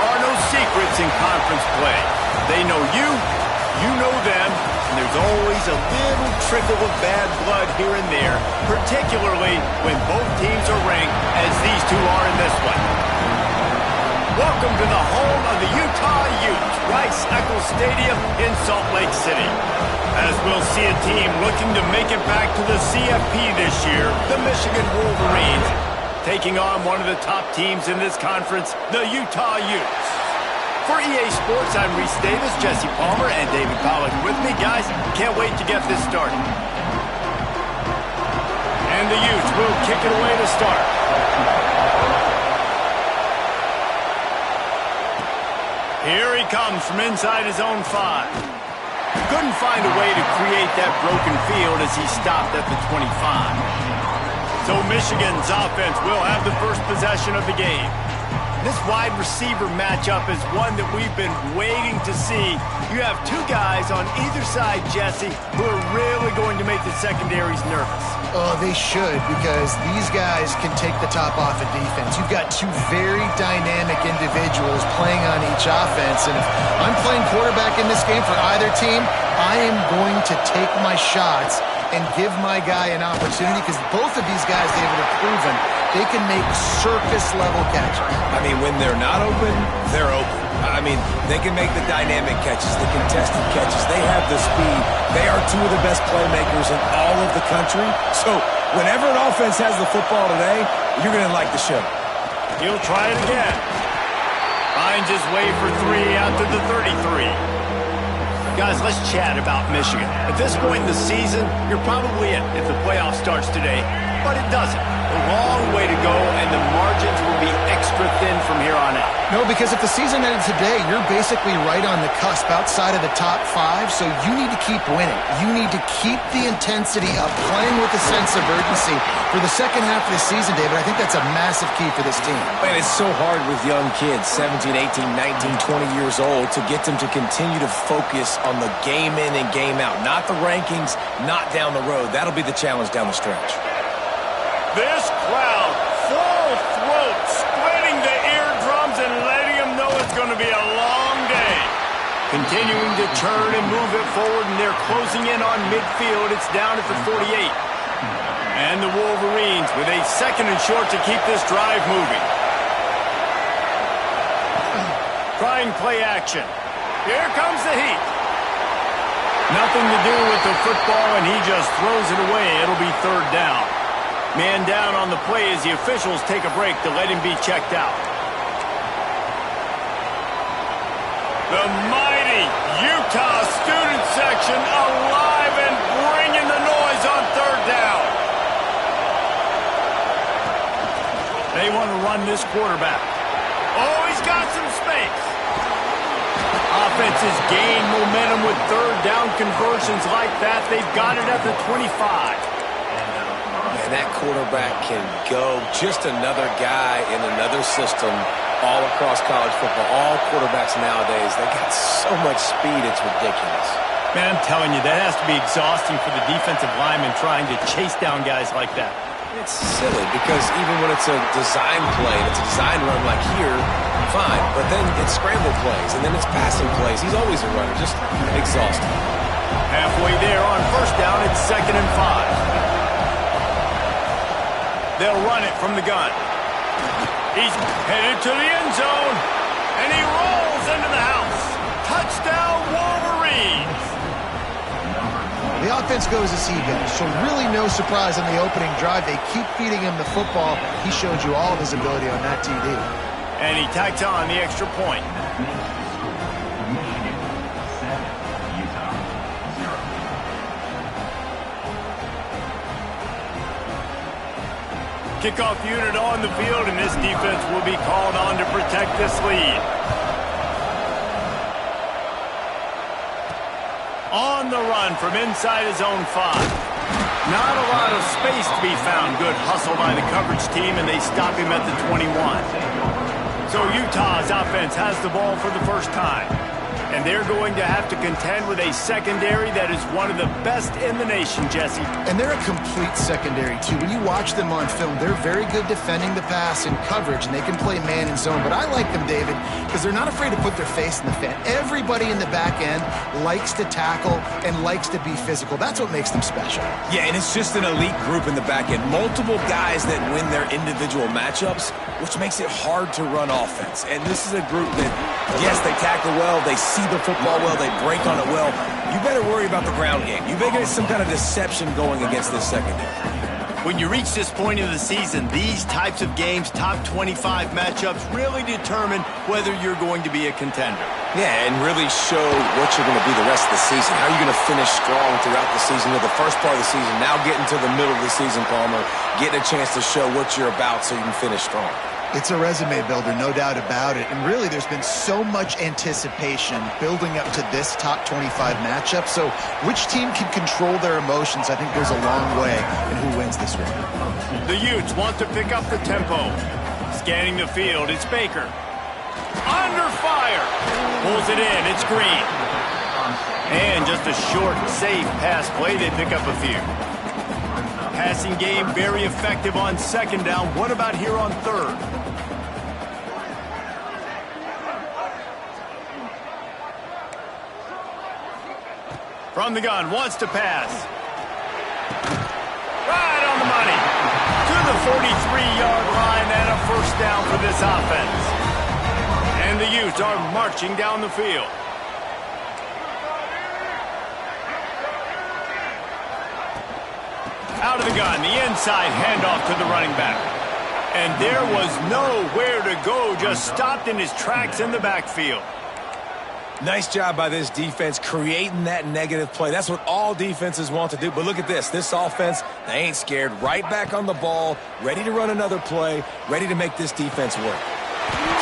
are no secrets in conference play. They know you, you know them, and there's always a little trickle of bad blood here and there, particularly when both teams are ranked as these two are in this one. Welcome to the home of the Utah Utes, Rice-Eccles Stadium in Salt Lake City. As we'll see a team looking to make it back to the CFP this year, the Michigan Wolverines, taking on one of the top teams in this conference, the Utah Utes. For EA Sports, I'm Reese Davis, Jesse Palmer, and David Pollack with me. Guys, can't wait to get this started. And the Utes will kick it away to start. Here he comes from inside his own 5. Couldn't find a way to create that broken field as he stopped at the 25. So Michigan's offense will have the first possession of the game. This wide receiver matchup is one that we've been waiting to see. You have two guys on either side, Jesse, who are really going to make the secondaries nervous. Oh, they should, because these guys can take the top off of defense. You've got two very dynamic individuals playing on each offense, and if I'm playing quarterback in this game for either team, I am going to take my shots and give my guy an opportunity, because both of these guys, David, have proven they can make circus-level catches. I mean, when they're not open, they're open. I mean, they can make the dynamic catches, the contested catches. They have the speed. They are two of the best playmakers in all of the country. So whenever an offense has the football today, you're going to like the show. He'll try it again. Finds his way for 3 out to the 33. Guys, let's chat about Michigan. At this point in the season, you're probably in if the playoff starts today, but it doesn't. A long way to go, and the margins will be extra thin from here on out. No, because if the season ended today, you're basically right on the cusp outside of the top 5, so you need to keep winning. You need to keep the intensity up, playing with a sense of urgency. For the second half of the season, David, I think that's a massive key for this team. Man, it's so hard with young kids, 17, 18, 19, 20 years old, to get them to continue to focus on the game in and game out. Not the rankings, not down the road. That'll be the challenge down the stretch. This crowd, full throat, splitting the eardrums and letting them know it's going to be a long day. Continuing to turn and move it forward, and they're closing in on midfield. It's down at the 48. And the Wolverines with a 2nd and short to keep this drive moving. Trying play action. Here comes the heat. Nothing to do with the football, and he just throws it away. It'll be 3rd down. Man down on the play as the officials take a break to let him be checked out. The mighty Utah student section alive and bringing the noise on 3rd down. They want to run this quarterback. Oh, he's got some space. Offenses gain momentum with 3rd down conversions like that. They've got it at the 25. That quarterback can go. Just another guy in another system all across college football. All quarterbacks nowadays, they got so much speed, it's ridiculous. Man, I'm telling you, that has to be exhausting for the defensive lineman trying to chase down guys like that. It's silly because even when it's a design play, it's a design run like here, fine. But then it's scramble plays, and then it's passing plays. He's always a runner, just exhausting. Halfway there on 1st down, it's 2nd and 5. They'll run it from the gun. He's headed to the end zone, and he rolls into the house. Touchdown, Wolverines! The offense goes as he goes, so really no surprise on the opening drive. They keep feeding him the football. He showed you all of his ability on that TD. And he tacked on the extra point. Kickoff unit on the field, and this defense will be called on to protect this lead. On the run from inside his own 5. Not a lot of space to be found. Good hustle by the coverage team, and they stop him at the 21. So Utah's offense has the ball for the first time. And they're going to have to contend with a secondary that is one of the best in the nation, Jesse. And they're a complete secondary, too. When you watch them on film, they're very good defending the pass and coverage, and they can play man and zone. But I like them, David, because they're not afraid to put their face in the fan. Everybody in the back end likes to tackle and likes to be physical. That's what makes them special. Yeah, and it's just an elite group in the back end. Multiple guys that win their individual matchups, which makes it hard to run offense. And this is a group that, yes, they tackle well, they see the football well, they break on it well. You better worry about the ground game. You better get some kind of deception going against this secondary. When you reach this point in the season, these types of games, top 25 matchups, really determine whether you're going to be a contender. Yeah, and really show what you're going to be the rest of the season. How are you going to finish strong throughout the season, or the first part of the season, now getting to the middle of the season, Palmer, getting a chance to show what you're about so you can finish strong. It's a resume builder, no doubt about it. And really, there's been so much anticipation building up to this top 25 matchup. So which team can control their emotions, I think, goes a long way in who wins this one. The Utes want to pick up the tempo. Scanning the field, it's Baker. Under fire. Pulls it in, it's Green. And just a short, safe pass play, they pick up a few. Passing game very effective on second down. What about here on third? From the gun, wants to pass. Right on the money. To the 43-yard line and a first down for this offense. And the Utes are marching down the field. Out of the gun, the inside handoff to the running back. And there was nowhere to go, just stopped in his tracks in the backfield. Nice job by this defense creating that negative play. That's what all defenses want to do. But look at this. This offense, they ain't scared. Right back on the ball, ready to run another play, ready to make this defense work.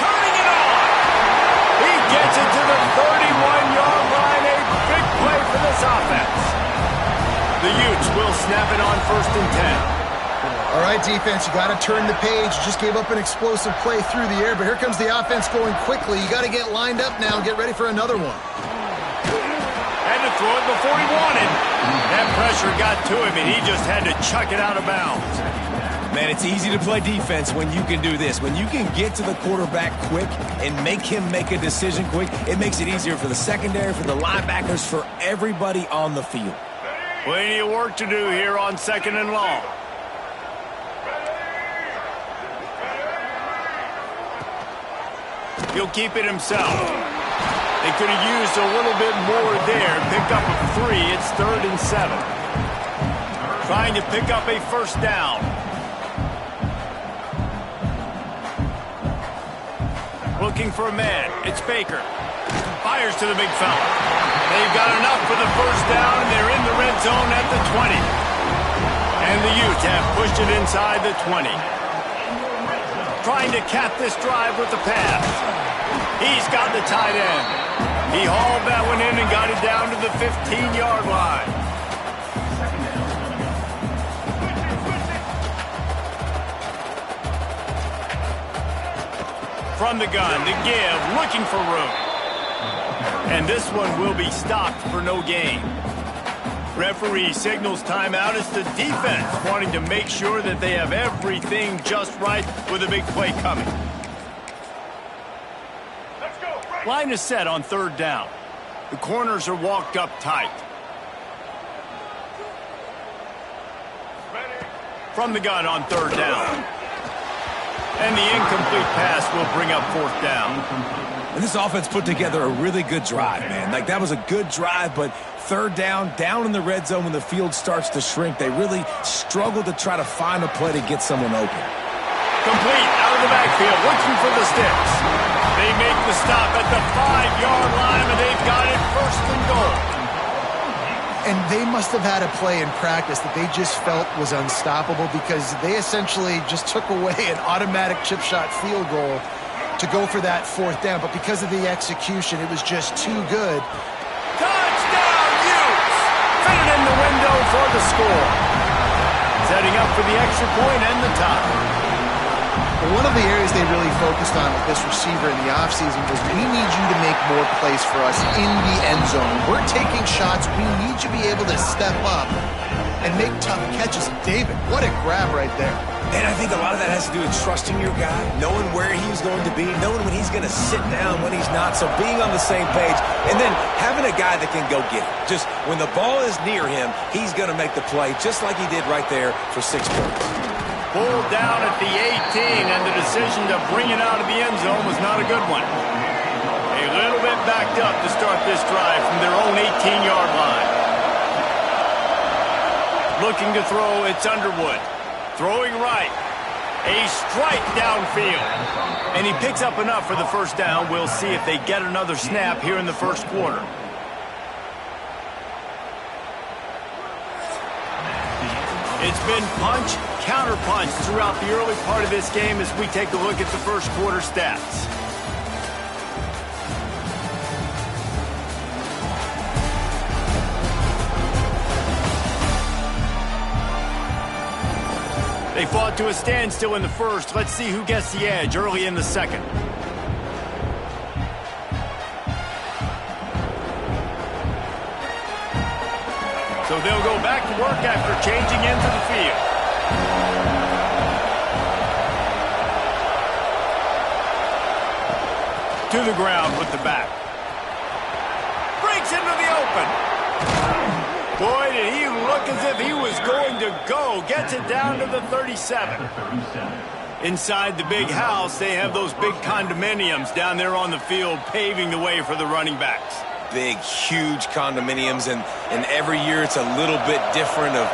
Turning it on! He gets it to the 31-yard line. A big play for this offense. The Utes will snap it on 1st and 10. All right, defense, you got to turn the page. You just gave up an explosive play through the air, but here comes the offense going quickly. You got to get lined up now and get ready for another one. Had to throw it before he wanted. That pressure got to him, and he just had to chuck it out of bounds. Man, it's easy to play defense when you can do this. When you can get to the quarterback quick and make him make a decision quick, it makes it easier for the secondary, for the linebackers, for everybody on the field. Plenty of work to do here on 2nd and long. He'll keep it himself. They could have used a little bit more there. Picked up a 3. It's 3rd and 7. Trying to pick up a first down. Looking for a man. It's Baker. Fires to the big fella. They've got enough for the first down, and they're in the red zone at the 20. And the Utes have pushed it inside the 20. Trying to cap this drive with the pass. He's got the tight end. He hauled that one in and got it down to the 15-yard line. From the gun, the give, looking for room. And this one will be stopped for no gain. Referee signals timeout. It's the defense wanting to make sure that they have everything just right with a big play coming. Line is set on 3rd down. The corners are walked up tight. From the gun on 3rd down. And the incomplete pass will bring up 4th down. And this offense put together a really good drive, man. Like, that was a good drive, but 3rd down in the red zone when the field starts to shrink, they really struggle to try to find a play to get someone open. Complete out of the backfield, looking for the sticks. They make the stop at the 5-yard line, and they've got it 1st and goal. And they must have had a play in practice that they just felt was unstoppable, because they essentially just took away an automatic chip shot field goal to go for that 4th down. But because of the execution, it was just too good. Touchdown, Utes! Fit it in the window for the score. Setting up for the extra point and the tie. But one of the areas they really focused on with this receiver in the offseason was we need you to make more plays for us in the end zone. We're taking shots. We need you to be able to step up and make tough catches. David, what a grab right there. And I think a lot of that has to do with trusting your guy, knowing where he's going to be, knowing when he's going to sit down, when he's not, so being on the same page, and then having a guy that can go get it. Just when the ball is near him, he's going to make the play, just like he did right there for 6 points. Pulled down at the 18, and the decision to bring it out of the end zone was not a good one. A little bit backed up to start this drive from their own 18-yard line. Looking to throw, it's Underwood. Throwing right. A strike downfield. And he picks up enough for the first down. We'll see if they get another snap here in the first quarter. It's been punch, counter-punch throughout the early part of this game as we take a look at the first quarter stats. They fought to a standstill in the first. Let's see who gets the edge early in the second. So they'll go back to work after changing into the field. To the ground with the back. Breaks into the open. Boy, did he look as if he was going to go. Gets it down to the 37. Inside the big house, they have those big condominiums down there on the field paving the way for the running backs. Big, huge condominiums, and every year it's a little bit different of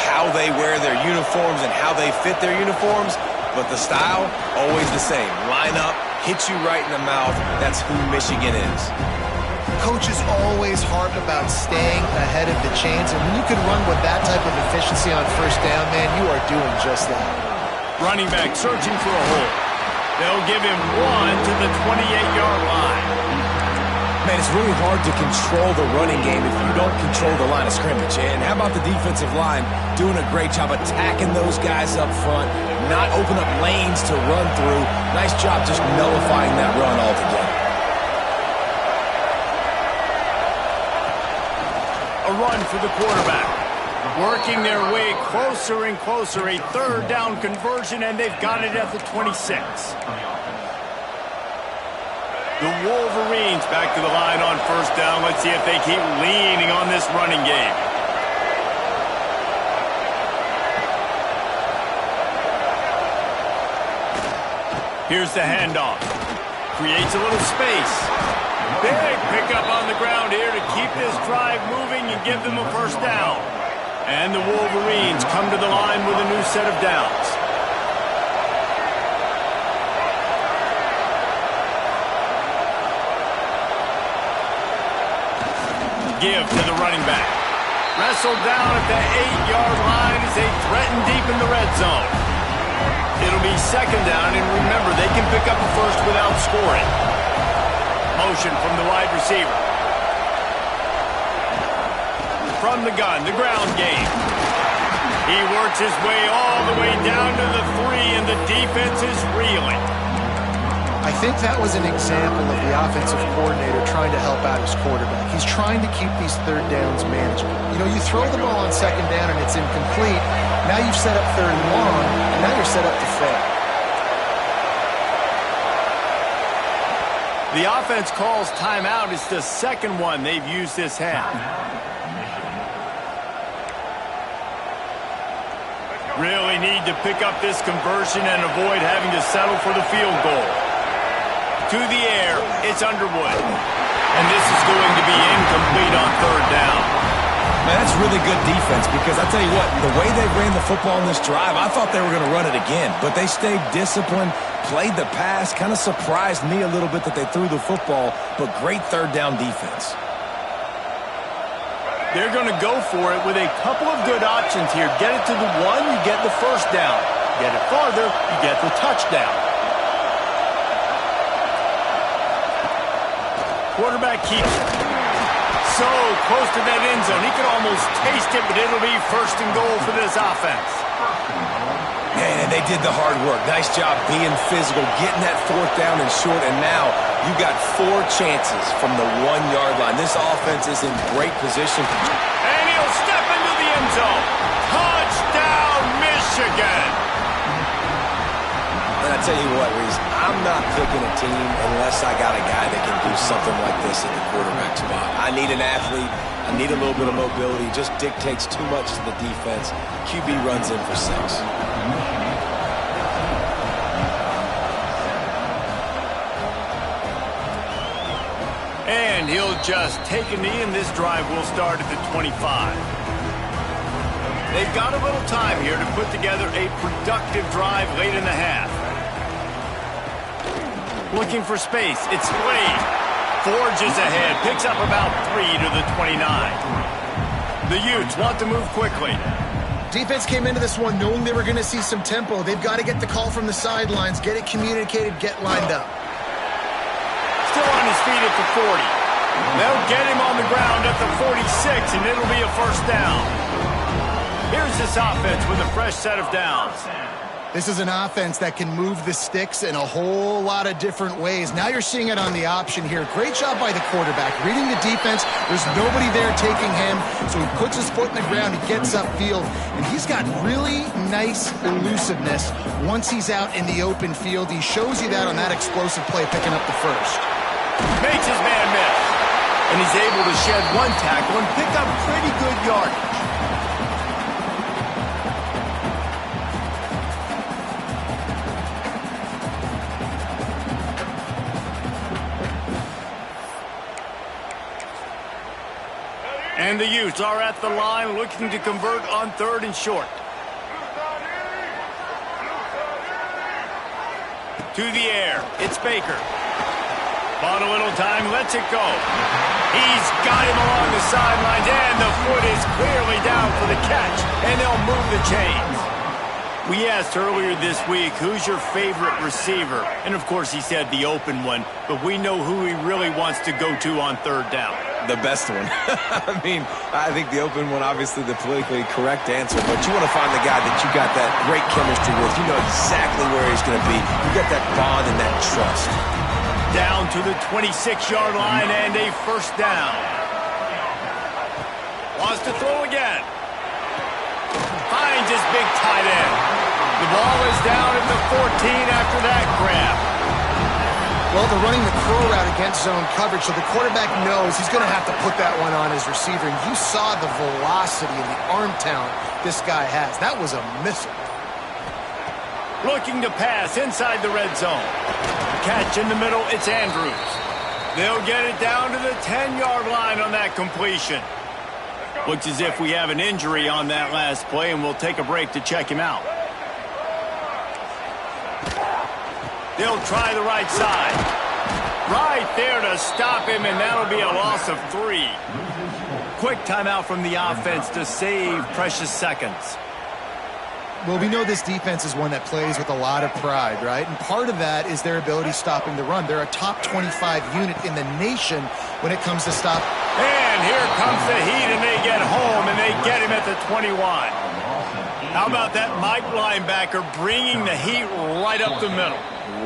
how they wear their uniforms and how they fit their uniforms, but the style, always the same. Line up, hit you right in the mouth. That's who Michigan is. Coaches always harp about staying ahead of the chains, and when you can run with that type of efficiency on first down, man, you are doing just that. Running back searching for a hole. They'll give him one to the 28-yard line. Man, it's really hard to control the running game if you don't control the line of scrimmage. And how about the defensive line doing a great job attacking those guys up front, not open up lanes to run through. Nice job just nullifying that run altogether. A run for the quarterback. Working their way closer and closer. A third down conversion, and they've got it at the 26. The Wolverines back to the line on first down. Let's see if they keep leaning on this running game. Here's the handoff. Creates a little space. Big pickup on the ground here to keep this drive moving and give them a first down. And the Wolverines come to the line with a new set of downs. Give to the running back. Wrestled down at the 8-yard line as they threaten deep in the red zone. It'll be second down, and remember, they can pick up a first without scoring. Motion from the wide receiver. From the gun, the ground game. He works his way all the way down to the 3, and the defense is reeling. I think that was an example of the offensive coordinator trying to help out his quarterback. He's trying to keep these third downs manageable. You know, you throw the ball on second down and it's incomplete. Now you've set up third and long, and now you're set up to fail. The offense calls timeout. It's the second one they've used this half. Really need to pick up this conversion and avoid having to settle for the field goal. To the air, it's Underwood. And this is going to be incomplete on third down. Man, that's really good defense because I tell you what, the way they ran the football in this drive, I thought they were going to run it again. But they stayed disciplined, played the pass, kind of surprised me a little bit that they threw the football, but great third down defense. They're going to go for it with a couple of good options here. Get it to the 1, you get the first down. Get it farther, you get the touchdown. Quarterback keeps it. So close to that end zone. He could almost taste it, but it'll be first and goal for this offense. And they did the hard work. Nice job being physical, getting that fourth down and short, and now you got 4 chances from the 1-yard line. This offense is in great position. And he'll step into the end zone. Touchdown, Michigan! And I tell you what, Reese, I'm not picking a team unless I got a guy that can do something like this at the quarterback spot. I need an athlete. I need a little bit of mobility. Just dictates too much to the defense. QB runs in for 6. And he'll just take a knee, and this drive will start at the 25. They've got a little time here to put together a productive drive late in the half. Looking for space. It's Slade. Forges ahead. Picks up about 3 to the 29. The Utes want to move quickly. Defense came into this one knowing they were going to see some tempo. They've got to get the call from the sidelines, get it communicated, get lined up. Still on his feet at the 40. They'll get him on the ground at the 46, and it'll be a first down. Here's this offense with a fresh set of downs. This is an offense that can move the sticks in a whole lot of different ways. Now you're seeing it on the option here. Great job by the quarterback. Reading the defense, there's nobody there taking him, so he puts his foot in the ground, he gets upfield, and he's got really nice elusiveness once he's out in the open field. He shows you that on that explosive play, picking up the first. Makes his man miss, and he's able to shed 1 tackle and pick up pretty good yardage. And the Utes are at the line looking to convert on 3rd and short. To the air. It's Baker. Bought a little time, lets it go. He's got him along the sidelines, and the foot is clearly down for the catch, and they'll move the chains. We asked earlier this week, who's your favorite receiver? And, of course, he said the open one, but we know who he really wants to go to on 3rd down. The best one. I mean, I think the open one, obviously the politically correct answer, but you want to find the guy that you got that great chemistry with. You know exactly where he's going to be. You got that bond and that trust. Down to the 26-yard line and a first down. Wants to throw again. Finds his big tight end. The ball is down at the 14 after that grab. Well, they're running the crow route against zone coverage, so the quarterback knows he's going to have to put that one on his receiver. And you saw the velocity and the arm talent this guy has. That was a missile. Looking to pass inside the red zone. Catch in the middle, it's Andrews. They'll get it down to the 10-yard line on that completion. Looks as if we have an injury on that last play, and we'll take a break to check him out. They'll try the right side. Right there to stop him, and that'll be a loss of 3. Quick timeout from the offense to save precious seconds. Well, we know this defense is one that plays with a lot of pride, right? And part of that is their ability stopping the run. They're a top 25 unit in the nation when it comes to stop. And here comes the heat, and they get home, and they get him at the 21. How about that Mike linebacker bringing the heat right up the middle?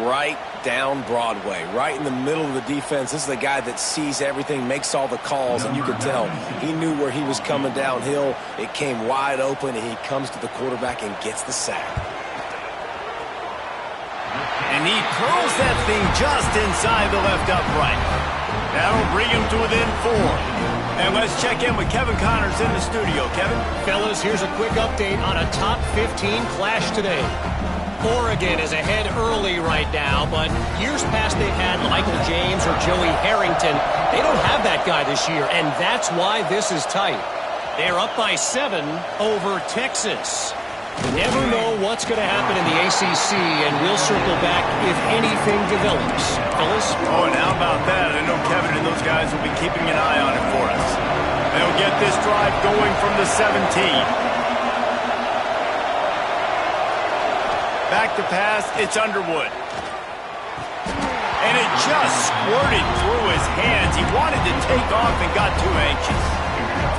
Right down Broadway, right in the middle of the defense. This is the guy that sees everything, makes all the calls, and you could tell he knew where he was coming downhill. It came wide open, and he comes to the quarterback and gets the sack. And he curls that thing just inside the left upright. That'll bring him to within 4. And let's check in with Kevin Connors in the studio. Kevin? Fellas, here's a quick update on a top 15 clash today. Oregon is ahead early right now, but years past they've had Michael James or Joey Harrington. They don't have that guy this year, and that's why this is tight. They're up by 7 over Texas. You never know what's going to happen in the ACC, and we'll circle back if anything develops. Fellas? Oh, and how about that? I know Kevin and those guys will be keeping an eye on it for us. They'll get this drive going from the 17. Back to pass, it's Underwood. And it just squirted through his hands. He wanted to take off and got too anxious.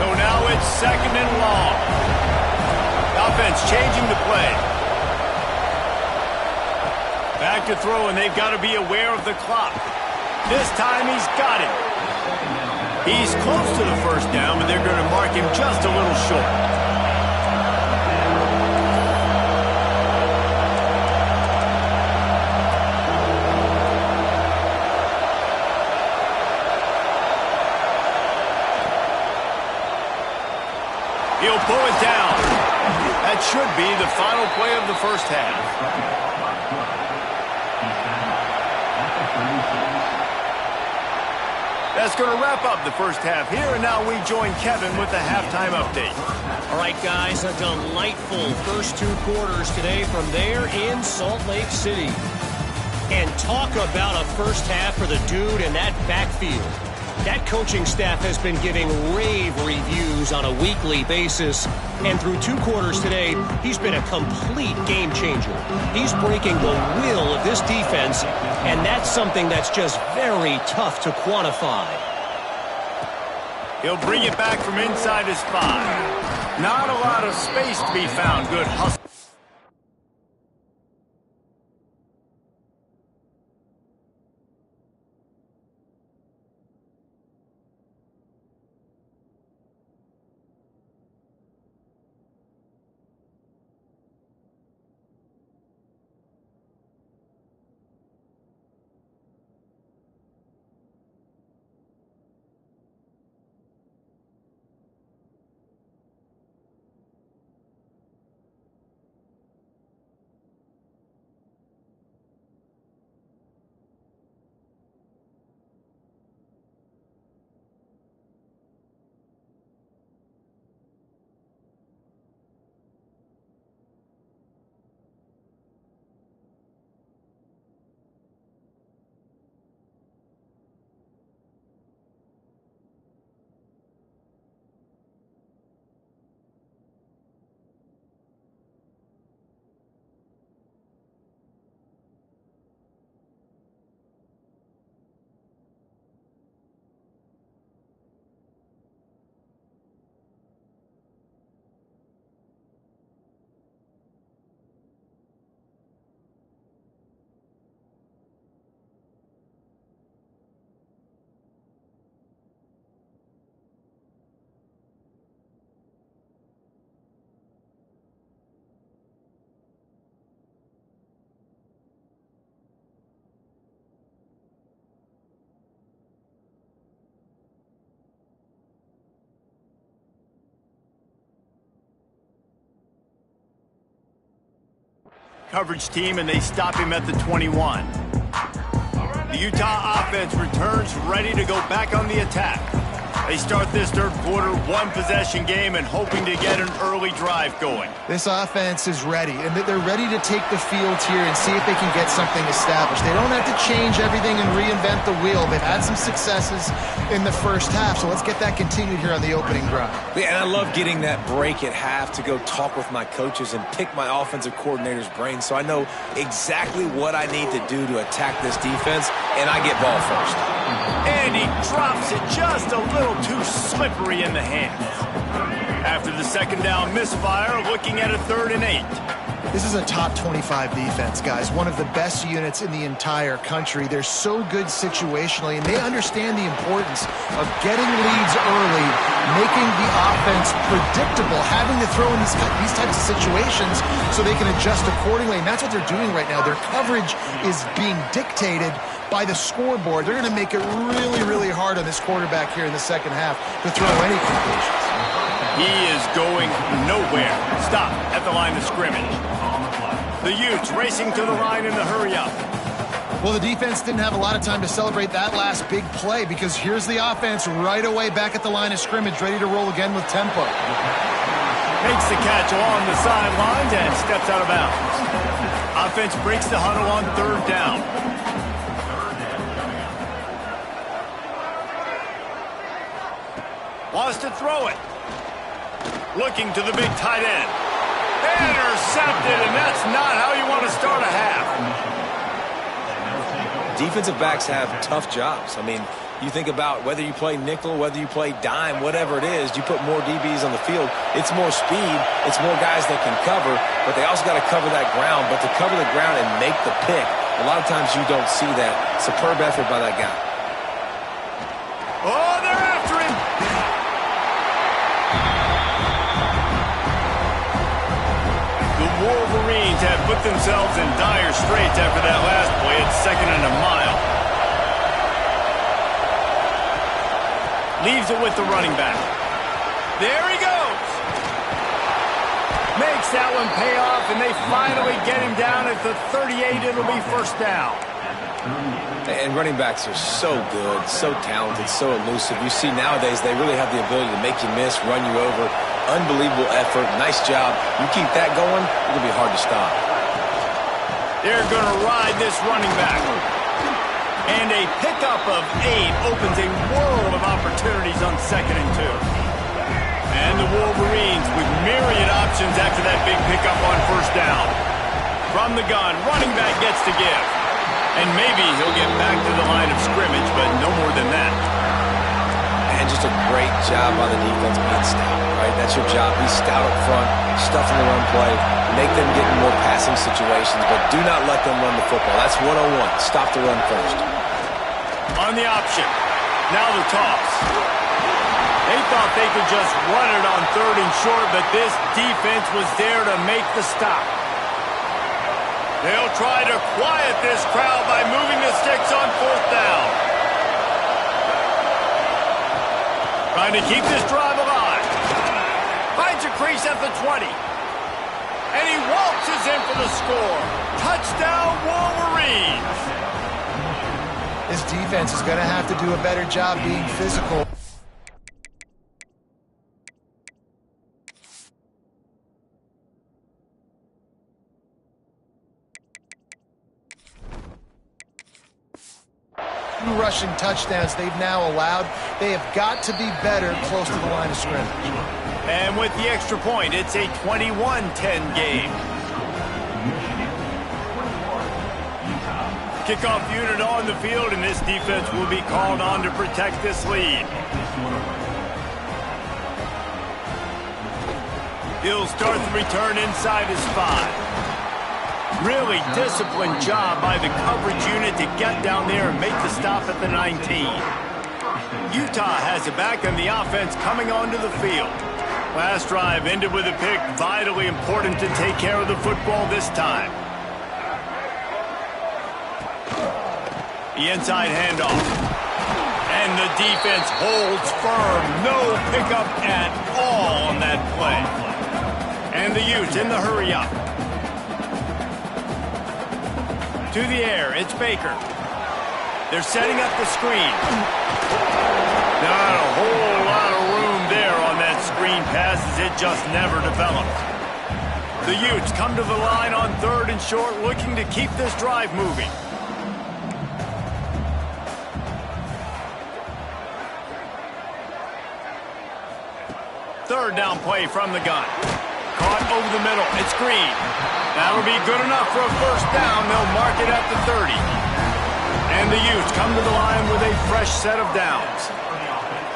So now it's 2nd and long. Offense changing the play. Back to throw, and they've got to be aware of the clock. This time he's got it. He's close to the first down, but they're going to mark him just a little short. He'll pull it down. That should be the final play of the first half. That's going to wrap up the first half here, and now we join Kevin with the halftime update. All right, guys, a delightful first 2 quarters today from there in Salt Lake City. And talk about a first half for the dude in that backfield. That coaching staff has been giving rave reviews on a weekly basis. And through 2 quarters today, he's been a complete game changer. He's breaking the will of this defense, and that's something that's just very tough to quantify. He'll bring it back from inside his 5. Not a lot of space to be found. Good hustle. Coverage team, and they stop him at the 21. The Utah offense returns ready to go back on the attack. They start this third quarter one-possession game and hoping to get an early drive going. This offense is ready, and they're ready to take the field here and see if they can get something established. They don't have to change everything and reinvent the wheel. They've had some successes in the first half, so let's get that continued here on the opening drive. Yeah, and I love getting that break at half to go talk with my coaches and pick my offensive coordinator's brain so I know exactly what I need to do to attack this defense, and I get ball first. And he drops it just a little too slippery in the hands. After the second down misfire, looking at a 3rd and 8. This is a top 25 defense, guys. One of the best units in the entire country. They're so good situationally, and they understand the importance of getting leads early, making the offense predictable, having to throw in these types of situations so they can adjust accordingly. And that's what they're doing right now. Their coverage is being dictated by the scoreboard. They're going to make it really, really hard on this quarterback here in the second half to throw any completions. He is going nowhere. Stop at the line of scrimmage. The Utes racing to the line in the hurry-up. Well, the defense didn't have a lot of time to celebrate that last big play because here's the offense right away back at the line of scrimmage, ready to roll again with tempo. Makes the catch along the sidelines and steps out of bounds. Offense breaks the huddle on 3rd down. Wants to throw it. Looking to the big tight end. Intercepted, and that's not how you want to start a half. Defensive backs have tough jobs. I mean, you think about whether you play nickel, whether you play dime, whatever it is, you put more DBs on the field. It's more speed. It's more guys that can cover, but they also got to cover that ground. But to cover the ground and make the pick, A lot of times you don't see that. Superb effort by that guy. Oh, they're after him. The Wolverines have put themselves in dire straits after that last play. It's 2nd and a mile. Leaves it with the running back. There he goes. Makes that one pay off, and they finally get him down at the 38. It'll be 1st down. And running backs are so good, so talented, so elusive. You see nowadays they really have the ability to make you miss, run you over. Unbelievable effort. Nice job. You keep that going, it'll be hard to stop. They're going to ride this running back. And a pickup of 8 opens a world of opportunities on 2nd and 2. And the Wolverines with myriad options after that big pickup on 1st down. From the gun, running back gets to give. And maybe he'll get back to the line of scrimmage, but no more than that. And just a great job by the defense being stout, right? That's your job. Be stout up front, stuffing the run play, make them get in more passing situations, but do not let them run the football. That's 101. Stop the run first. On the option. Now the toss. They thought they could just run it on 3rd and short, but this defense was there to make the stop. They'll try to quiet this crowd by moving the sticks on 4th down. Trying to keep this drive alive. Finds a crease at the 20. And he waltzes in for the score. Touchdown, Wolverines. This defense is going to have to do a better job being physical. Rushing touchdowns they've now allowed. They have got to be better close to the line of scrimmage. And with the extra point, it's a 21-10 game. Kickoff unit on the field, and this defense will be called on to protect this lead. He'll start the return inside his 5. Really disciplined job by the coverage unit to get down there and make the stop at the 19. Utah has it back on the offense coming onto the field. Last drive ended with a pick. Vitally important to take care of the football this time. The inside handoff. And the defense holds firm. No pickup at all on that play. And the Utes in the hurry up. To the air, it's Baker. They're setting up the screen. Not a whole lot of room there on that screen pass as it just never developed. The Utes come to the line on 3rd and short, looking to keep this drive moving. Third down play from the gun. Caught over the middle. It's Green. That'll be good enough for a 1st down. They'll mark it at the 30. And the Utes come to the line with a fresh set of downs.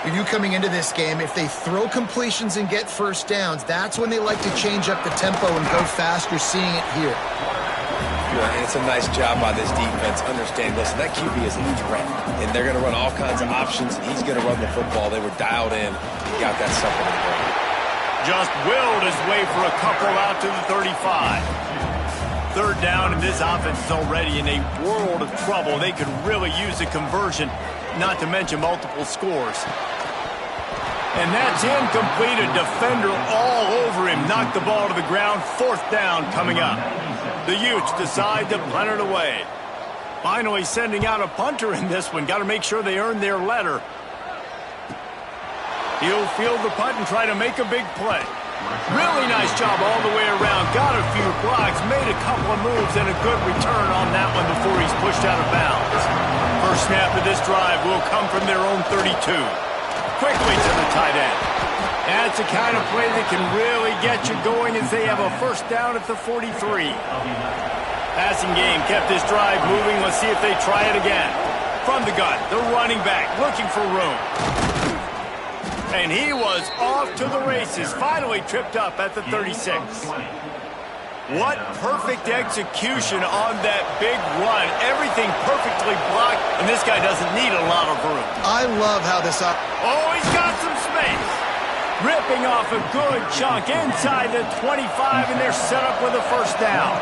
When you coming into this game, if they throw completions and get 1st downs, that's when they like to change up the tempo and go faster, seeing it here. Yeah, and it's a nice job by this defense. Understand, listen, that QB is a threat, and they're going to run all kinds of options, and he's going to run the football. They were dialed in. He got that supplement going. Just willed his way for a couple out to the 35. 3rd down, and this offense is already in a world of trouble. They could really use a conversion, not to mention multiple scores. And that's incomplete. A defender all over him. Knocked the ball to the ground. 4th down coming up. The Utes decide to punt it away. Finally sending out a punter in this one. Got to make sure they earn their letter. He'll field the punt and try to make a big play. Really nice job all the way around. Got a few blocks, made a couple of moves, and a good return on that one before he's pushed out of bounds. First snap of this drive will come from their own 32. Quickly to the tight end. That's the kind of play that can really get you going as they have a 1st down at the 43. Passing game kept this drive moving. Let's see if they try it again. From the gun, the running back looking for room. And he was off to the races, finally tripped up at the 36. What perfect execution on that big run. Everything perfectly blocked, and this guy doesn't need a lot of room. I love how this... Oh, he's got some space. Ripping off a good chunk inside the 25, and they're set up with a first down.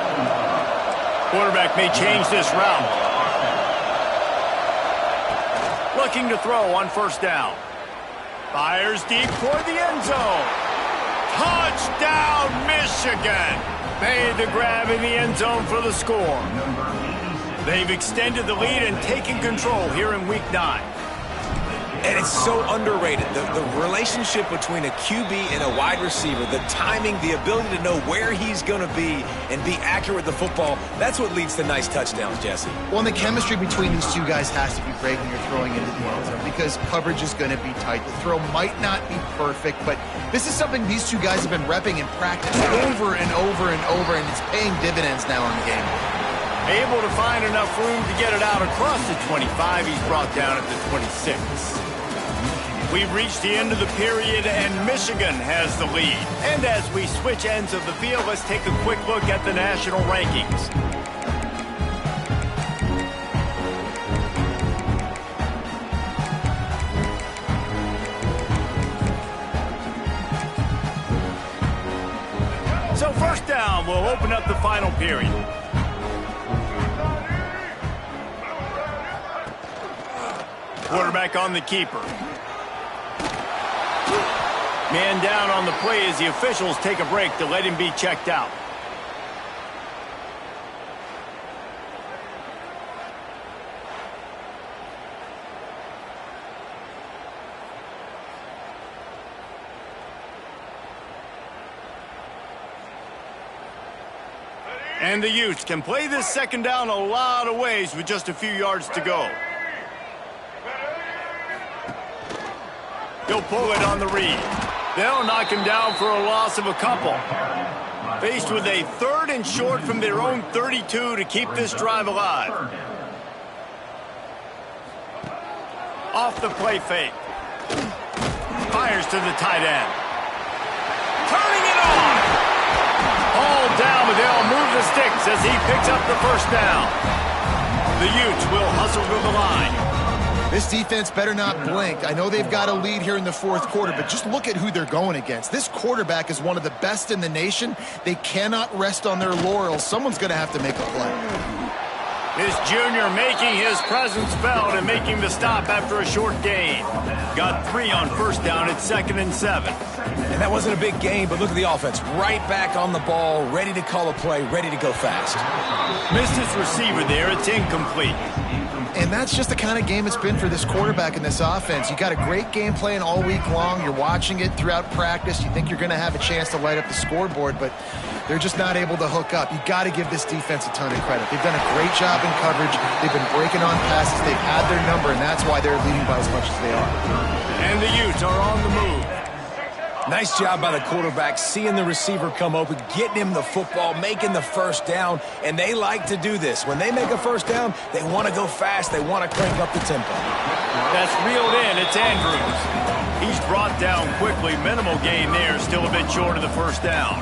Quarterback may change this route. Looking to throw on first down. Fires deep toward the end zone. Touchdown, Michigan. Made the grab in the end zone for the score. They've extended the lead and taken control here in Week 9. And it's so underrated. The relationship between a QB and a wide receiver, the timing, the ability to know where he's going to be and be accurate with the football, that's what leads to nice touchdowns, Jesse. Well, and the chemistry between these two guys has to be great when you're throwing into the end zone because coverage is going to be tight. The throw might not be perfect, but this is something these two guys have been repping in practice over and over and over, and it's paying dividends now in the game. Able to find enough room to get it out across the 25. He's brought down at the 26. We've reached the end of the period, and Michigan has the lead. And as we switch ends of the field, let's take a quick look at the national rankings. So first down, we'll open up the final period. Quarterback on the keeper. Man down on the play as the officials take a break to let him be checked out. And the Utes can play this second down a lot of ways with just a few yards to go. He'll pull it on the read. They'll knock him down for a loss of a couple. Faced with a 3rd and short from their own 32 to keep this drive alive. Off the play fake. Fires to the tight end. Turning it on. Hauled down, but they'll move the sticks as he picks up the first down. The Utes will hustle to the line. This defense better not blink. I know they've got a lead here in the 4th quarter, but just look at who they're going against. This quarterback is one of the best in the nation. They cannot rest on their laurels. Someone's going to have to make a play. This junior making his presence felt and making the stop after a short gain. Got 3 on first down at 2nd and 7. And that wasn't a big gain, but look at the offense. Right back on the ball, ready to call a play, ready to go fast. Missed his receiver there. It's incomplete. And that's just the kind of game it's been for this quarterback in this offense. You got a great game plan all week long. You're watching it throughout practice. You think you're going to have a chance to light up the scoreboard, but they're just not able to hook up. You got to give this defense a ton of credit. They've done a great job in coverage. They've been breaking on passes. They've had their number, and that's why they're leading by as much as they are. And the Utes are on the move. Nice job by the quarterback, seeing the receiver come open, getting him the football, making the first down, and they like to do this. When they make a first down, they want to go fast. They want to crank up the tempo. That's reeled in. It's Andrews. He's brought down quickly. Minimal gain there, still a bit short of the first down.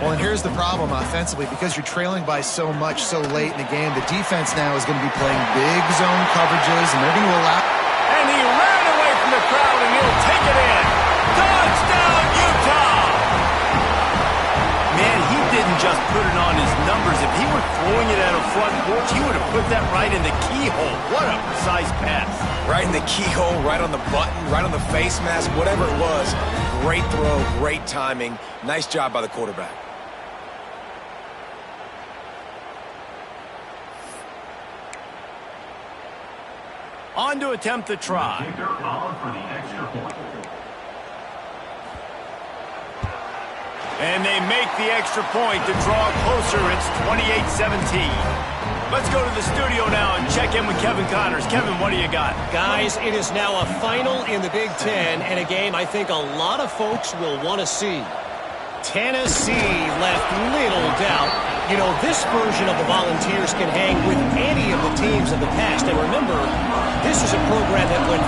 Well, and here's the problem offensively. Because you're trailing by so much so late in the game, the defense now is going to be playing big zone coverages, and they're going to allow... And he ran away from the crowd, and he'll take it in. Touchdown, Utah! Man, he didn't just put it on his numbers. If he were throwing it at a front porch, he would have put that right in the keyhole. What a precise pass. Right in the keyhole, right on the button, right on the face mask, whatever it was. Great throw, great timing. Nice job by the quarterback. On to attempt the try. And they make the extra point to draw closer. It's 28-17. Let's go to the studio now and check in with Kevin Connors. Kevin, what do you got? Guys, it is now a final in the Big Ten, and a game I think a lot of folks will want to see. Tennessee left little doubt. You know, this version of the Volunteers can hang with any of the teams of the past. And remember, this is a program that went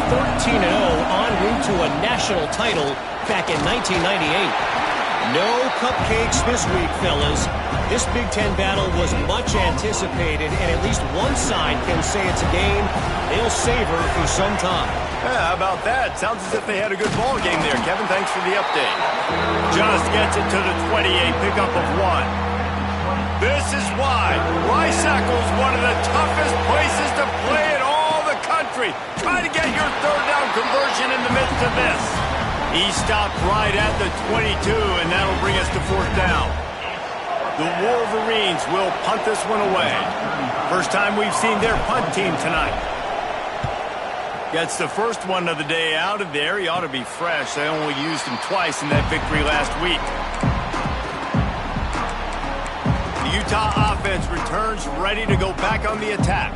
13-0 en route to a national title back in 1998. No cupcakes this week, fellas. This Big Ten battle was much anticipated, and at least one side can say it's a game they'll savor for some time. Yeah, how about that? Sounds as if they had a good ball game there. Kevin, thanks for the update. Just gets it to the 28, pickup of 1. This is why Lysackle's one of the toughest places to play in all the country. Try to get your third down conversion in the midst of this. He stopped right at the 22, and that'll bring us to 4th down. The Wolverines will punt this one away. First time we've seen their punt team tonight. Gets the first one of the day out of there. He ought to be fresh. They only used him twice in that victory last week. The Utah offense returns ready to go back on the attack.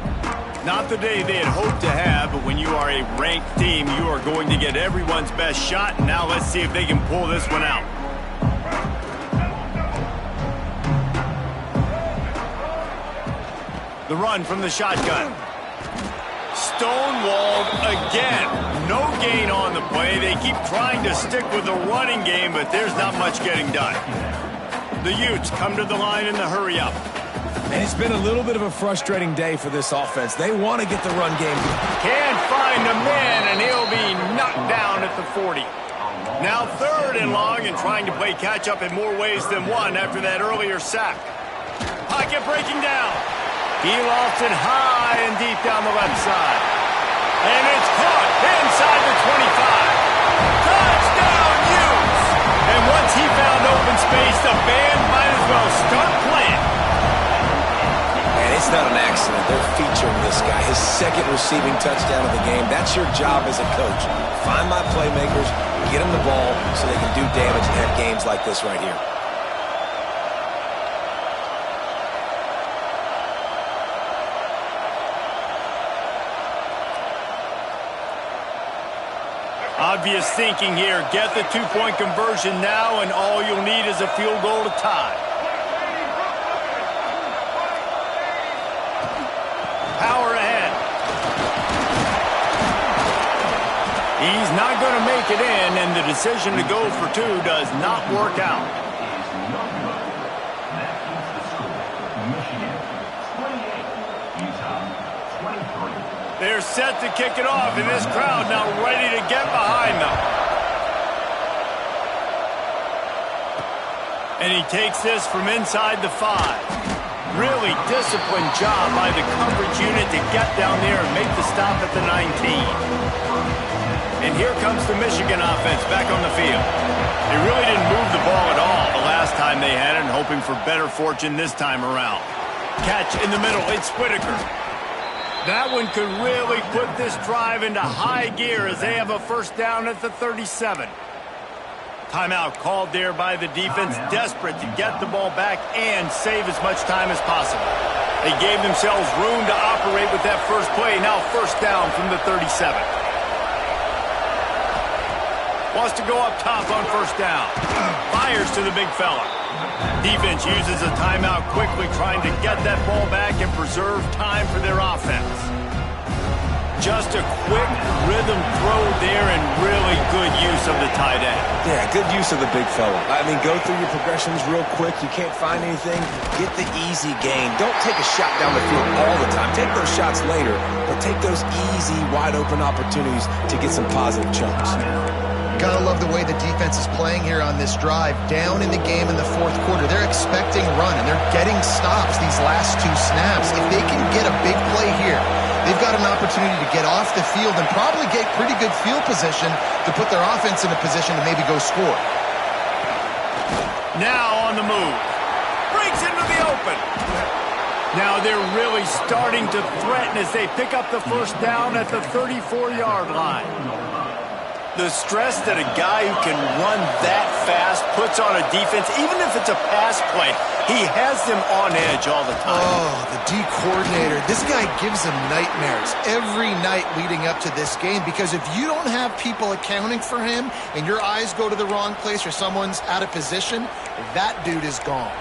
Not the day they had hoped to have, but when you are a ranked team, you are going to get everyone's best shot. And now let's see if they can pull this one out. The run from the shotgun. Stonewalled again. No gain on the play. They keep trying to stick with the running game, but there's not much getting done. The Utes come to the line in the hurry-up. And it's been a little bit of a frustrating day for this offense. They want to get the run game. Can't find a man, and he'll be knocked down at the 40. Now 3rd and long, and trying to play catch-up in more ways than one after that earlier sack. Pocket breaking down. He lost it high and deep down the left side. And it's caught inside the 25. Touchdown, Utes! And once he found open space, the band might as well start playing. And it's not an accident. They're featuring this guy. His 2nd receiving touchdown of the game. That's your job as a coach. Find my playmakers, get them the ball so they can do damage and have games like this right here. Obvious thinking here. Get the 2-point conversion now, and all you'll need is a field goal to tie. Power ahead. He's not going to make it in, and the decision to go for 2 does not work out. They're set to kick it off, and this crowd now ready to get behind them. And he takes this from inside the 5. Really disciplined job by the coverage unit to get down there and make the stop at the 19. And here comes the Michigan offense back on the field. They really didn't move the ball at all the last time they had it, and hoping for better fortune this time around. Catch in the middle, it's Whitaker. That one could really put this drive into high gear as they have a 1st down at the 37. Timeout called there by the defense, desperate to get the ball back and save as much time as possible. They gave themselves room to operate with that first play. Now 1st down from the 37. Wants to go up top on 1st down. Fires to the big fella. Defense uses a timeout quickly, trying to get that ball back and preserve time for their offense. Just a quick rhythm throw there, and really good use of the tight end. Yeah, good use of the big fella. I mean, go through your progressions real quick. You can't find anything. Get the easy gain. Don't take a shot down the field all the time. Take those shots later, but take those easy, wide-open opportunities to get some positive chunks. Gotta love the way the defense is playing here on this drive. Down in the game in the 4th quarter. They're expecting run, and they're getting stops these last 2 snaps. If they can get a big play here, they've got an opportunity to get off the field and probably get pretty good field position to put their offense in a position to maybe go score. Now on the move. Breaks into the open. Now they're really starting to threaten as they pick up the 1st down at the 34-yard line. The stress that a guy who can run that fast puts on a defense, even if it's a pass play, he has them on edge all the time. Oh, the D coordinator. This guy gives them nightmares every night leading up to this game, because if you don't have people accounting for him and your eyes go to the wrong place or someone's out of position, that dude is gone.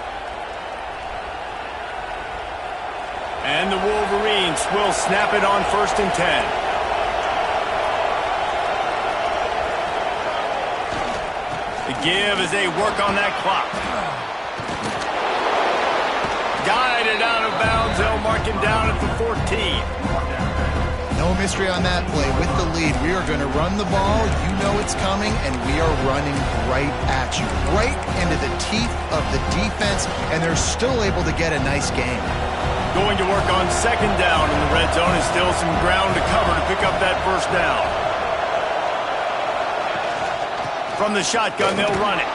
And the Wolverines will snap it on 1st and 10. The give as they work on that clock. Guided out of bounds. They'll mark him down at the 14. No mystery on that play. With the lead, we are going to run the ball. You know it's coming, and we are running right at you. Right into the teeth of the defense, and they're still able to get a nice game. Going to work on second down in the red zone. Is still some ground to cover to pick up that first down. From the shotgun, they'll run it.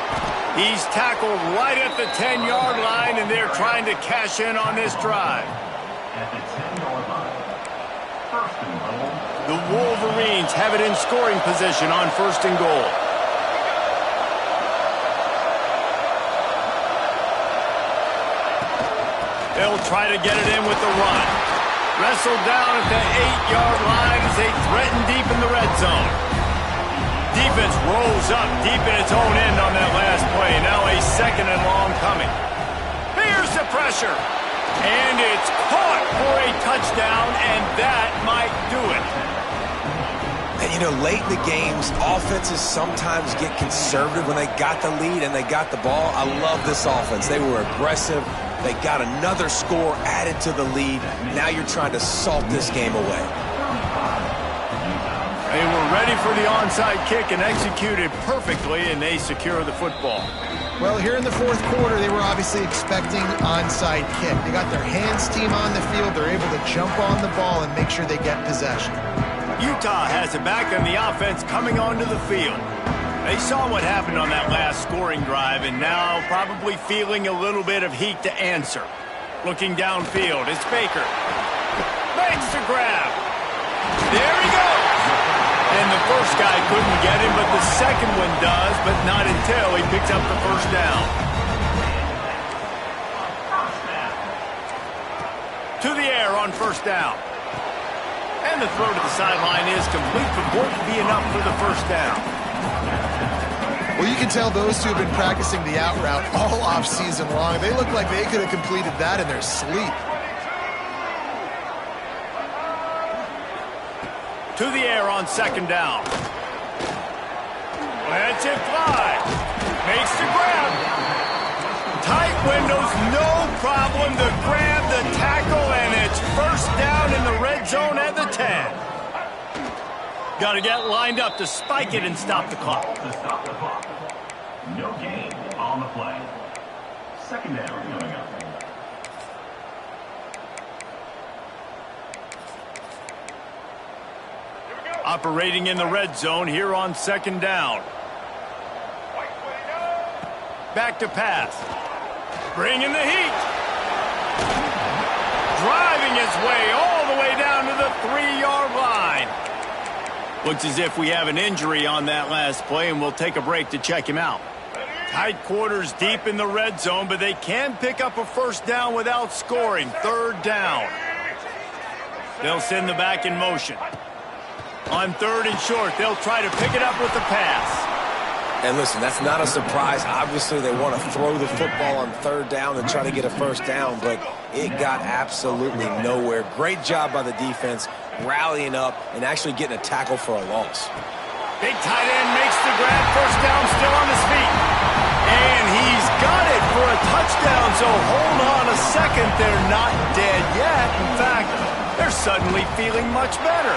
He's tackled right at the 10-yard line, and they're trying to cash in on this drive. At the 10-yard line, first and goal. The Wolverines have it in scoring position on first and goal. They'll try to get it in with the run. Wrestled down at the 8-yard line as they threaten deep in the red zone. Defense rolls up deep in its own end on that last play. Now a second and long coming. Here's the pressure. And it's caught for a touchdown, and that might do it. And, you know, late in the games, offenses sometimes get conservative when they got the lead and they got the ball. I love this offense. They were aggressive. They got another score added to the lead. Now you're trying to salt this game away. They were ready for the onside kick and executed perfectly, and they secure the football. Well, here in the fourth quarter, they were obviously expecting onside kick. They got their hands team on the field. They're able to jump on the ball and make sure they get possession. Utah has it back on the offense coming onto the field. They saw what happened on that last scoring drive, and now probably feeling a little bit of heat to answer. Looking downfield, it's Baker. Makes the grab. There he goes. And the first guy couldn't get him, but the second one does, but not until he picks up the first down. To the air on first down. And the throw to the sideline is complete, but won't be enough for the first down. Well, you can tell those two have been practicing the out route all off-season long. They look like they could have completed that in their sleep. To the air on second down. Lets it fly. Makes the grab. Tight windows, no problem to grab the tackle, and it's first down in the red zone at the 10. Got to get lined up to spike it and stop the clock. To stop the clock. No gain on the play. Second down coming up. Operating in the red zone here on second down. Back to pass. Bringing the heat. Driving his way all the way down to the 3-yard line. Looks as if we have an injury on that last play, and we'll take a break to check him out. Tight quarters deep in the red zone, but they can pick up a first down without scoring. Third down. They'll send the back in motion. On third and short, they'll try to pick it up with the pass. And listen, that's not a surprise. Obviously, they want to throw the football on third down and try to get a first down, but it got absolutely nowhere. Great job by the defense, rallying up and actually getting a tackle for a loss. Big tight end makes the grab. First down, still on his feet. And he's got it for a touchdown, so hold on a second. They're not dead yet. In fact, they're suddenly feeling much better.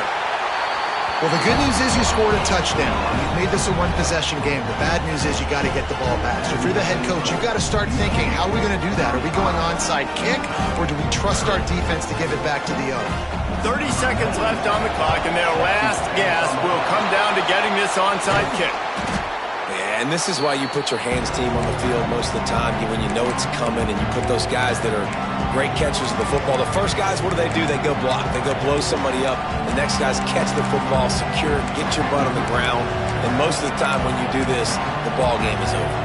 Well, the good news is you scored a touchdown. You've made this a one-possession game. The bad news is you got to get the ball back. So if you're the head coach, you've got to start thinking, how are we going to do that? Are we going onside kick, or do we trust our defense to give it back to the other? 30 seconds left on the clock, and their last gasp will come down to getting this onside kick. Yeah, and this is why you put your hands team on the field most of the time when you know it's coming, and you put those guys that are great catchers of the football. The first guys, what do? They go block. They go blow somebody up. The next guys catch the football, secure it, get your butt on the ground. And most of the time when you do this, the ball game is over.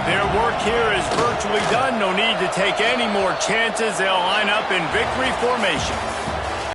Their work here is virtually done. No need to take any more chances. They'll line up in victory formation.